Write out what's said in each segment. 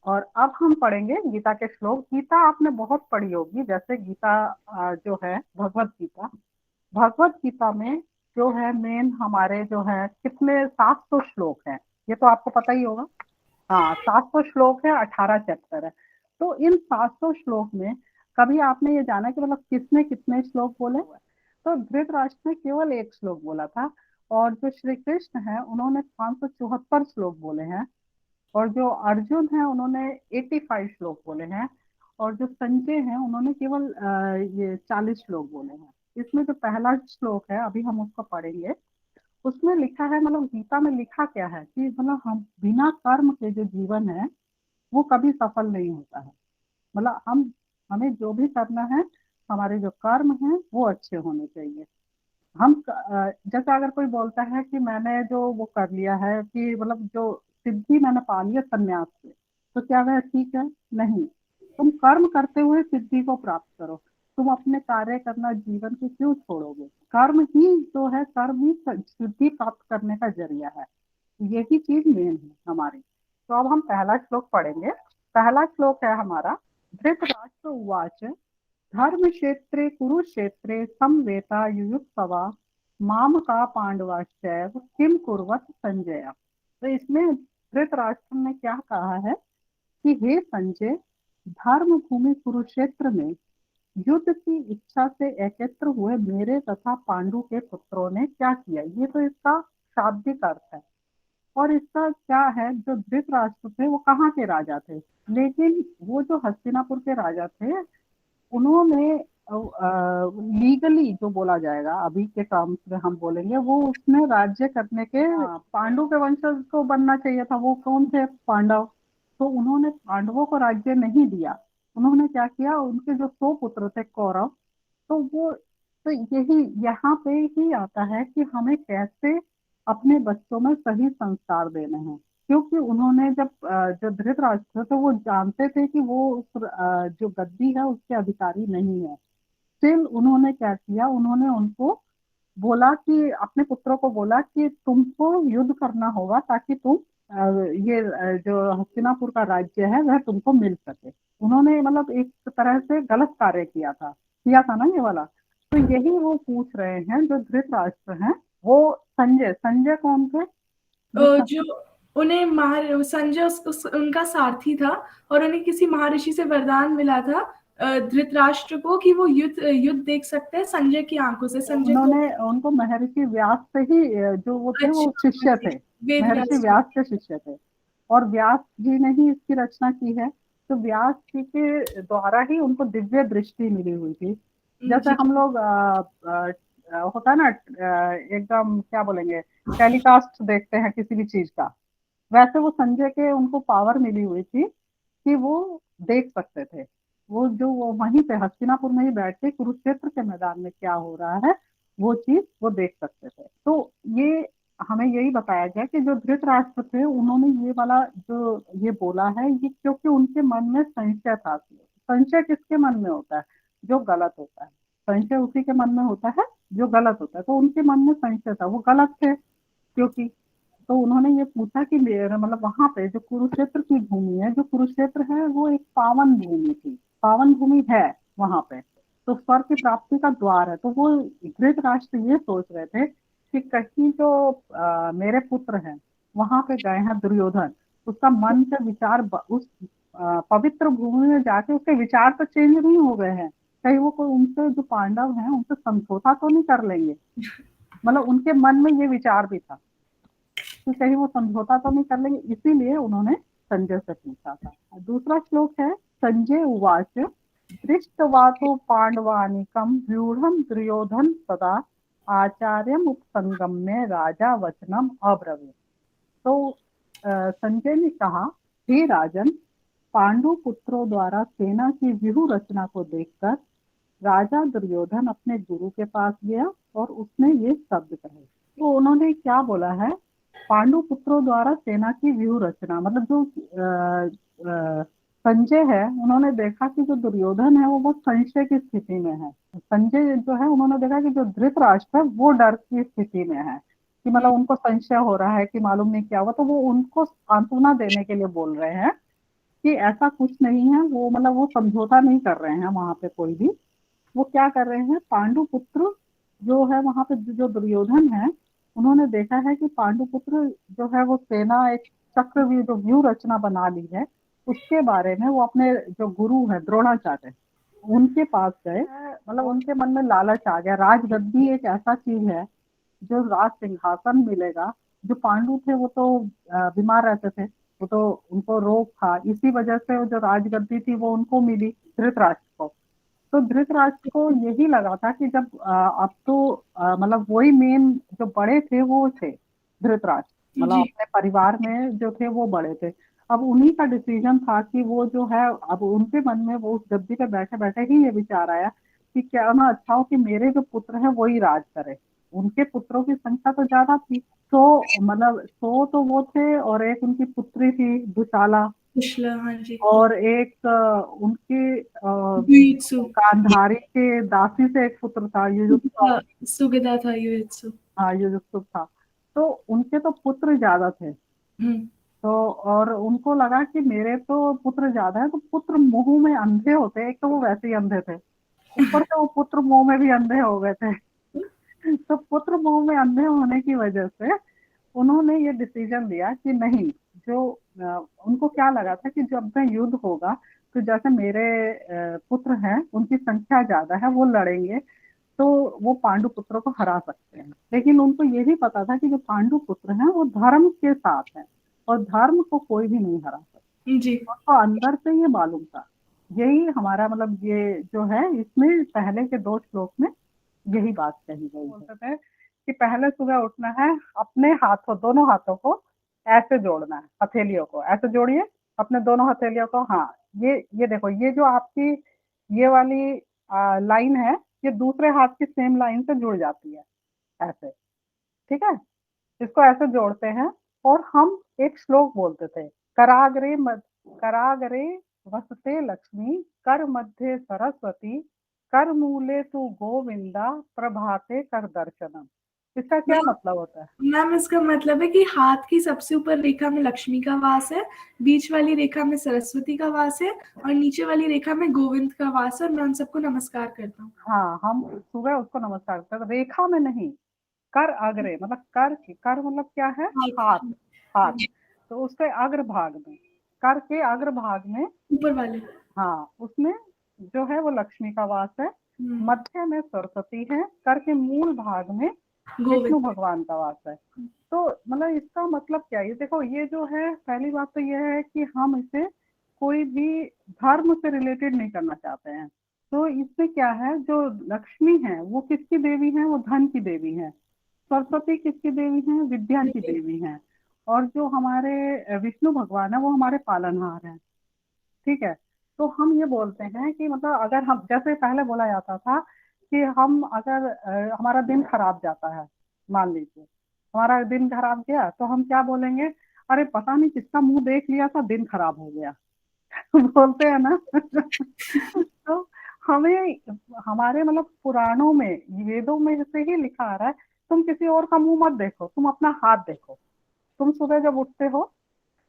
और अब हम पढ़ेंगे गीता के श्लोक। गीता आपने बहुत पढ़ी होगी, जैसे गीता जो है भगवत गीता। भगवत गीता में जो है मेन हमारे जो है कितने 700 श्लोक हैं, ये तो आपको पता ही होगा। हाँ, 700 श्लोक है, 18 चैप्टर है। तो इन 700 श्लोक में कभी आपने ये जाना कि मतलब किसने कितने श्लोक बोले? तो धृतराष्ट्र ने केवल एक श्लोक बोला था, और जो श्री कृष्ण है उन्होंने 574 श्लोक बोले हैं, और जो अर्जुन है उन्होंने 85 श्लोक बोले हैं, और जो संजय है उन्होंने केवल ये 40 श्लोक बोले हैं। इसमें जो पहला श्लोक है अभी हम उसको पढ़ेंगे। उसमें लिखा है, मतलब गीता में लिखा क्या है कि मतलब हम बिना कर्म के जो जीवन है वो कभी सफल नहीं होता है। मतलब हमें जो भी करना है, हमारे जो कर्म हैं वो अच्छे होने चाहिए। जैसे अगर कोई बोलता है कि मैंने जो वो कर लिया है कि मतलब जो सिद्धि मैंने पा ली है संन्यास से, तो क्या वह ठीक है? नहीं। तुम कर्म करते हुए सिद्धि को प्राप्त करो। तुम अपने कार्य करना जीवन के क्यों छोड़ोगे? कर्म ही जो है, कर्म ही सिद्धि प्राप्त करने का जरिया है। यही चीज मेन है हमारी। तो अब हम पहला श्लोक पढ़ेंगे। पहला श्लोक है हमारा। धृतराष्ट्र उवाच धर्म क्षेत्रे कुरुक्षेत्रे समवेता युयुत्सवा मामका पांडवाश्चैव किम कुर्वत संजय। तो इसमें धृतराष्ट्र ने क्या कहा है कि हे संजय, धर्म भूमि कुरुक्षेत्र में युद्ध की इच्छा से एकत्र हुए मेरे तथा पांडु के पुत्रों ने क्या किया? ये तो इसका शाब्दिक अर्थ है। और इसका क्या है, जो धृतराष्ट्र थे वो कहाँ के राजा थे? लेकिन वो जो हस्तिनापुर के राजा थे, उन्होंने लीगली जो बोला जाएगा अभी के टर्म्स में हम बोलेंगे, वो उसमें राज्य करने के पांडु के वंशज को बनना चाहिए था। वो कौन थे? पांडव। तो उन्होंने पांडवों को राज्य नहीं दिया। उन्होंने क्या किया, उनके जो 100 पुत्र थे कौरव, तो वो तो यही यहाँ पे ही आता है कि हमें कैसे अपने बच्चों में सही संस्कार देने हैं। क्योंकि उन्होंने जब जो धृतराष्ट्र थे वो जानते थे कि वो उस जो गद्दी है उसके अधिकारी नहीं है। स्टिल उन्होंने क्या किया, उन्होंने उनको बोला कि अपने पुत्रों को बोला कि तुमको युद्ध करना होगा ताकि तुम ये जो हस्तिनापुर का राज्य है वह तुमको मिल सके। उन्होंने मतलब एक तरह से गलत कार्य किया था ना ये वाला। तो यही वो पूछ रहे हैं जो धृतराष्ट्र हैं। वो संजय संजय कौन थे? जो जो उन्हें संजय उनका सारथी था, और उन्हें किसी महर्षि से वरदान मिला था धृतराष्ट्र को कि वो युद्ध युद्ध देख सकते हैं संजय की आंखों से। संजय को उन्होंने उनको महर्षि व्यास से ही जो वो थे वो अच्छा, शिष्य थे। वेद महर्षि व्यास जी। व्यास के शिष्य थे, और व्यास जी ने ही इसकी रचना की है। तो व्यास जी के द्वारा ही उनको दिव्य दृष्टि मिली हुई थी। जैसे जी। हम लोग होता है ना, एकदम क्या बोलेंगे, टेलीकास्ट देखते हैं किसी भी चीज का, वैसे वो संजय के उनको पावर मिली हुई थी कि वो देख सकते थे। वो वहीं पे हस्तिनापुर में ही बैठ के कुरुक्षेत्र के मैदान में क्या हो रहा है वो चीज वो देख सकते थे। तो ये हमें यही बताया गया कि जो धृतराष्ट्र थे उन्होंने ये वाला जो ये बोला है, ये क्योंकि उनके मन में संशय था। संशय किसके मन में होता है? जो गलत होता है। संशय उसी के मन में होता है जो गलत होता है। तो उनके मन में संशय था, वो गलत थे क्योंकि। तो उन्होंने ये पूछा कि मेरा मतलब वहां पे जो कुरुक्षेत्र की भूमि है, जो कुरुक्षेत्र है वो एक पावन भूमि थी, पावन भूमि है वहां पे। तो स्वर्ग की प्राप्ति का द्वार है। तो वो धृतराष्ट्र ये सोच रहे थे कि कहीं जो मेरे पुत्र हैं वहां पे गए हैं दुर्योधन, उसका मन के विचार उस पवित्र भूमि में जाके उसके विचार तो चेंज नहीं हो गए हैं। कहीं वो कोई उनसे जो पांडव हैं उनसे समझौता तो नहीं कर लेंगे? मतलब उनके मन में ये विचार भी था कि कहीं वो समझौता तो नहीं कर लेंगे, इसीलिए उन्होंने संजय से पूछा था। दूसरा श्लोक है। संजय उवाच दृष्टवा तो पांडवानिकम व्यूढ़ दुर्योधन सदा आचार्यम उपसंगम्य राजा वचनम अब्रवीत। तो संजय ने कहा, हे राजन, पांडु पुत्रों द्वारा सेना की व्यूह रचना को देखकर राजा दुर्योधन अपने गुरु के पास गया और उसने ये शब्द कहे। तो उन्होंने क्या बोला है? पांडु पुत्रों द्वारा सेना की व्यूह रचना, मतलब जो संजय है उन्होंने देखा कि जो दुर्योधन है वो बहुत संशय की स्थिति में है। संजय जो है उन्होंने देखा कि जो धृतराष्ट्र है वो डर की स्थिति में है, कि मतलब उनको संशय हो रहा है कि मालूम नहीं क्या हुआ। तो वो उनको सांत्वना देने के लिए बोल रहे हैं कि ऐसा कुछ नहीं है, वो मतलब वो समझौता नहीं कर रहे हैं वहां पे कोई भी। वो क्या कर रहे हैं, पांडु पुत्र जो है वहां पे जो दुर्योधन है, उन्होंने देखा है कि पांडु पुत्र जो है वो सेना एक चक्रव्यूह जो व्यूह रचना बना ली है, उसके बारे में वो अपने जो गुरु है द्रोणाचार्य उनके पास गए। मतलब उनके मन में लालच आ गया, राजगद्दी एक ऐसा चीज है, जो राज सिंहासन मिलेगा। जो पांडु थे वो तो बीमार रहते थे, वो तो उनको रोग था, इसी वजह से वो जो राजगद्दी थी वो उनको मिली, धृतराष्ट्र को। तो धृतराष्ट्र को यही लगा था कि जब अब तो मतलब वही मेन जो बड़े थे वो थे धृतराष्ट्र, मतलब जी अपने परिवार में जो थे वो बड़े थे। अब उन्हीं का डिसीजन था कि वो जो है, अब उनके मन में वो उस गद्दी पे बैठे बैठे ही ये विचार आया कि क्या ना अच्छा हो कि मेरे जो पुत्र है वही राज करे। उनके पुत्रों की संख्या तो ज्यादा थी, तो मतलब 100 तो वो थे, और एक उनकी पुत्री थी दुशाला, कुशला, हाँ जी। और एक उनकी युयुत्सु, गांधारी के दासी से एक पुत्र था युयुत्सु। सुगदा था युयुत्सु। हाँ युयुत्सु था। तो उनके तो पुत्र ज्यादा थे। हम्म। तो और उनको लगा कि मेरे तो पुत्र ज्यादा है, तो पुत्र मुंह में अंधे होते हैं, एक तो वो वैसे ही अंधे थे, ऊपर से वो पुत्र मुंह में भी अंधे हो गए थे। तो पुत्र मुंह में अंधे होने की वजह से उन्होंने ये डिसीजन लिया कि नहीं, जो उनको क्या लगा था कि जब में युद्ध होगा तो जैसे मेरे पुत्र हैं उनकी संख्या ज्यादा है, वो लड़ेंगे तो वो पांडु पुत्रों को हरा सकते हैं। लेकिन उनको ये भी पता था कि जो पांडु पुत्र हैं वो धर्म के साथ हैं, और धर्म को कोई भी नहीं हरा जी सकता। उनको अंदर से ये मालूम था। यही हमारा मतलब ये जो है, इसमें पहले के 2 श्लोक में यही बात कही गई है। बोलते थे कि पहले सुबह उठना है, अपने हाथों, दोनों हाथों को ऐसे जोड़ना है, हथेलियों को ऐसे जोड़िए, अपने दोनों हथेलियों को। हाँ, ये देखो, ये जो आपकी ये वाली लाइन है, ये दूसरे हाथ की सेम लाइन से जुड़ जाती है ऐसे। ठीक है, इसको ऐसे जोड़ते हैं। और हम एक श्लोक बोलते थे, कराग्रे मद कराग्रे वसते लक्ष्मी, कर मध्य सरस्वती, कर मूले तू गोविंदा, प्रभाते कर दर्शनम। इसका क्या मैम, मतलब होता है? मैम इसका मतलब है कि हाथ की सबसे ऊपर रेखा में लक्ष्मी का वास है, बीच वाली रेखा में सरस्वती का वास है, और नीचे वाली रेखा में गोविंद का वास है, और मैं उन सबको नमस्कार करता हूँ। हाँ, हम सुबह उसको नमस्कार करते हैं, रेखा में नहीं। कर अग्रे मतलब कर मतलब क्या है? हाथ। हाथ। हाथ। तो उसके अग्र भाग में, कर के अग्र भाग में, ऊपर वाले। हाँ उसमें जो है वो लक्ष्मी का वास है। हम्म, मध्य में सरस्वती है, कर के मूल भाग में विष्णु गोविंद। भगवान का वास है। तो मतलब इसका मतलब क्या है? ये देखो, ये जो है, पहली बात तो ये है कि हम इसे कोई भी धर्म से रिलेटेड नहीं करना चाहते हैं। तो इसमें क्या है, जो लक्ष्मी है वो किसकी देवी है? वो धन की देवी है। सरस्वती किसकी देवी है? विद्या की देवी है। और जो हमारे विष्णु भगवान है वो हमारे पालनहार हैं। ठीक है। तो हम ये बोलते हैं कि मतलब अगर हम, जैसे पहले बोला जाता था कि हम अगर हमारा दिन खराब जाता है, मान लीजिए हमारा दिन खराब गया, तो हम क्या बोलेंगे? अरे पता नहीं किसका मुंह देख लिया था, दिन खराब हो गया। बोलते हैं ना। तो हमें, हमारे मतलब पुराणों में, वेदों में से ही लिखा आ रहा है, तुम किसी और का मुंह मत देखो, तुम अपना हाथ देखो। तुम सुबह जब उठते हो,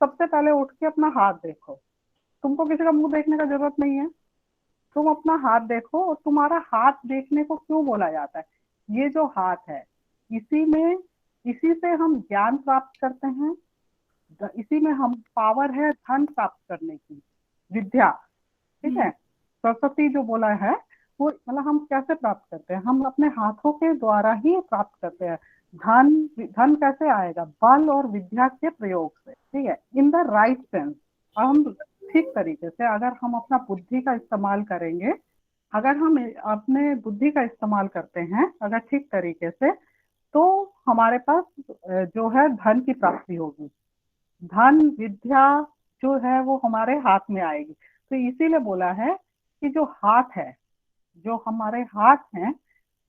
सबसे पहले उठ के अपना हाथ देखो। तुमको किसी का मुंह देखने का जरूरत नहीं है। तुम अपना हाथ देखो। और तुम्हारा हाथ देखने को क्यों बोला जाता है? ये जो हाथ है, इसी में, इसी से हम ज्ञान प्राप्त करते हैं। इसी में हम, पावर है धन प्राप्त करने की, विद्या। ठीक है। हम्म, सरस्वती जो बोला है, वो मतलब हम कैसे प्राप्त करते हैं? हम अपने हाथों के द्वारा ही प्राप्त करते हैं। धन, धन कैसे आएगा? बल और विद्या के प्रयोग से। ठीक है, इन द राइट सेंस। और हम ठीक तरीके से, अगर हम अपना बुद्धि का इस्तेमाल करेंगे, अगर हम अपने बुद्धि का इस्तेमाल करते हैं अगर ठीक तरीके से, तो हमारे पास जो है धन की प्राप्ति होगी। धन विद्या जो है वो हमारे हाथ में आएगी। तो इसीलिए बोला है कि जो हाथ है, जो हमारे हाथ हैं,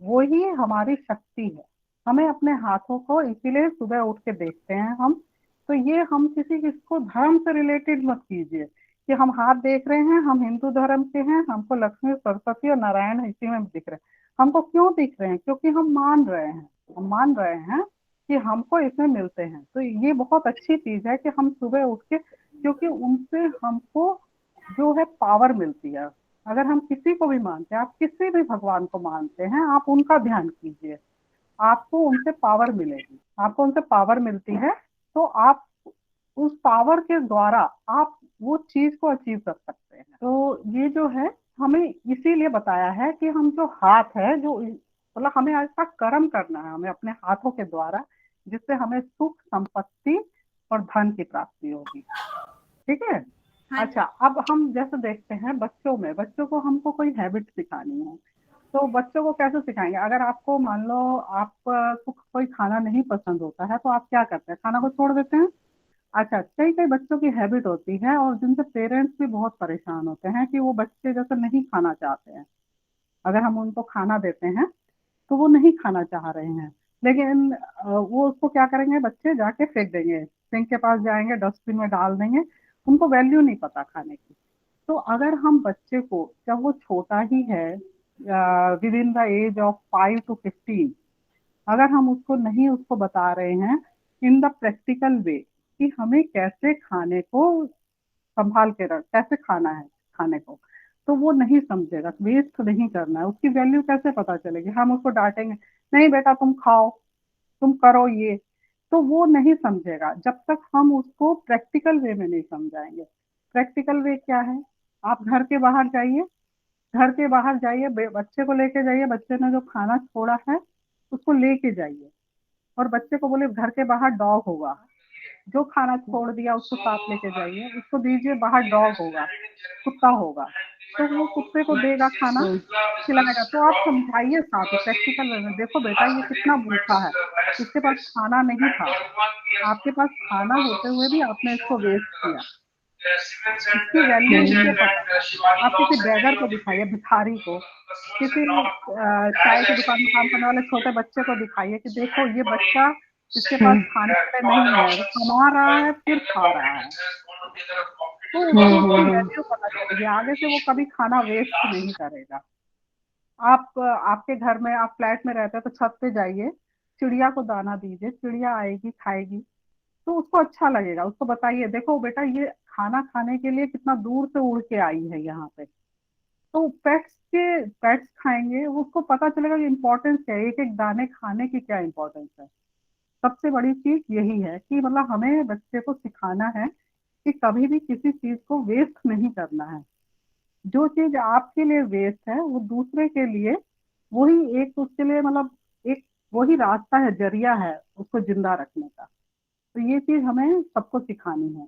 वो ही हमारी शक्ति है। हमें अपने हाथों को इसीलिए सुबह उठ के देखते हैं हम। तो ये हम किसी किसको धर्म से रिलेटेड मत कीजिए कि हम हाथ देख रहे हैं, हम हिंदू धर्म के हैं, हमको लक्ष्मी सरस्वती और नारायण इसी में दिख रहे हैं। हमको क्यों दिख रहे हैं? क्योंकि हम मान रहे हैं, हम मान रहे हैं कि हमको इसमें मिलते हैं। तो ये बहुत अच्छी चीज है कि हम सुबह उठ के क्योंकि उनसे हमको जो है पावर मिलती है। अगर हम किसी को भी मानते हैं, आप किसी भी भगवान को मानते हैं, आप उनका ध्यान कीजिए, आपको उनसे पावर मिलेगी, आपको उनसे पावर मिलती है। तो आप उस पावर के द्वारा आप वो चीज को अचीव कर सकते हैं। तो ये जो है हमें इसीलिए बताया है कि हम जो हाथ है, जो मतलब हमें ऐसा कर्म करना है हमें अपने हाथों के द्वारा, जिससे हमें सुख, संपत्ति और धन की प्राप्ति होगी। ठीक है। हाँ अच्छा, अब हम जैसे देखते हैं बच्चों में, बच्चों को हमको कोई हैबिट सिखानी है, तो बच्चों को कैसे सिखाएंगे? अगर आपको मान लो आपको कोई खाना नहीं पसंद होता है, तो आप क्या करते हैं? खाना को छोड़ देते हैं। अच्छा, कई कई बच्चों की हैबिट होती है और जिनसे पेरेंट्स भी बहुत परेशान होते हैं कि वो बच्चे जैसे नहीं खाना चाहते हैं। अगर हम उनको खाना देते हैं तो वो नहीं खाना चाह रहे हैं, लेकिन वो उसको क्या करेंगे, बच्चे जाके फेंक देंगे, सिंक के पास जाएंगे, डस्टबिन में डाल देंगे, उनको वैल्यू नहीं पता खाने की। तो अगर हम बच्चे को, जब वो छोटा ही है, within the age of 5 to 15, अगर हम उसको नहीं उसको बता रहे हैं इन द प्रैक्टिकल वे कि हमें कैसे खाने को संभाल के रख, कैसे खाना है खाने को, तो वो नहीं समझेगा। वेस्ट नहीं करना है, उसकी वैल्यू कैसे पता चलेगी? हम उसको डांटेंगे, नहीं बेटा तुम खाओ, तुम करो ये, तो वो नहीं समझेगा जब तक हम उसको प्रैक्टिकल वे में नहीं समझाएंगे। प्रैक्टिकल वे क्या है? आप घर के बाहर जाइए, घर के बाहर जाइए, बच्चे को लेके जाइए, बच्चे ने जो खाना छोड़ा है उसको लेके जाइए, और बच्चे को बोले घर के बाहर डॉग होगा, जो खाना छोड़ दिया उसको साथ लेके जाइए, उसको दीजिए, बाहर डॉग होगा, कुत्ता होगा, तो वो कुत्ते को देगा खाना, खिलाएगा। तो आप समझाइए साथ में प्रैक्टिकल वे में, देखो बेटा ये कितना भूखा है, इसके पास खाना नहीं था, आपके पास खाना होते हुए भी आपने इसको वेस्ट किया, इसकी वैल्यू इसको पता है। आप किसी बेगर को दिखाइए, भिखारी को, किसी चाय की दुकान में काम करने वाले छोटे बच्चे को दिखाइए कि देखो ये बच्चा, इसके पास खाने के लिए नहीं है, वो कमा रहा है फिर खा रहा है, तो उसको उसकी वैल्यू पता चलेगी, आगे से वो कभी खाना वेस्ट नहीं करेगा। आप आपके घर में, आप फ्लैट में रहते हैं तो छत पे जाइए, चिड़िया को दाना दीजिए, चिड़िया आएगी खाएगी, तो उसको अच्छा लगेगा। उसको बताइए देखो बेटा ये खाना खाने के लिए कितना दूर से उड़ के आई है यहाँ पे, तो पेट्स खाएंगे, उसको पता चलेगा कि इम्पोर्टेंस क्या है, एक एक दाने खाने की क्या इम्पोर्टेंस है। सबसे बड़ी चीज यही है कि मतलब हमें बच्चे को सिखाना है कि कभी भी किसी चीज को वेस्ट नहीं करना है। जो चीज आपके लिए वेस्ट है वो दूसरे के लिए, वही एक उसके लिए मतलब एक वही रास्ता है, जरिया है उसको जिंदा रखने का। तो ये चीज हमें सबको सिखानी है।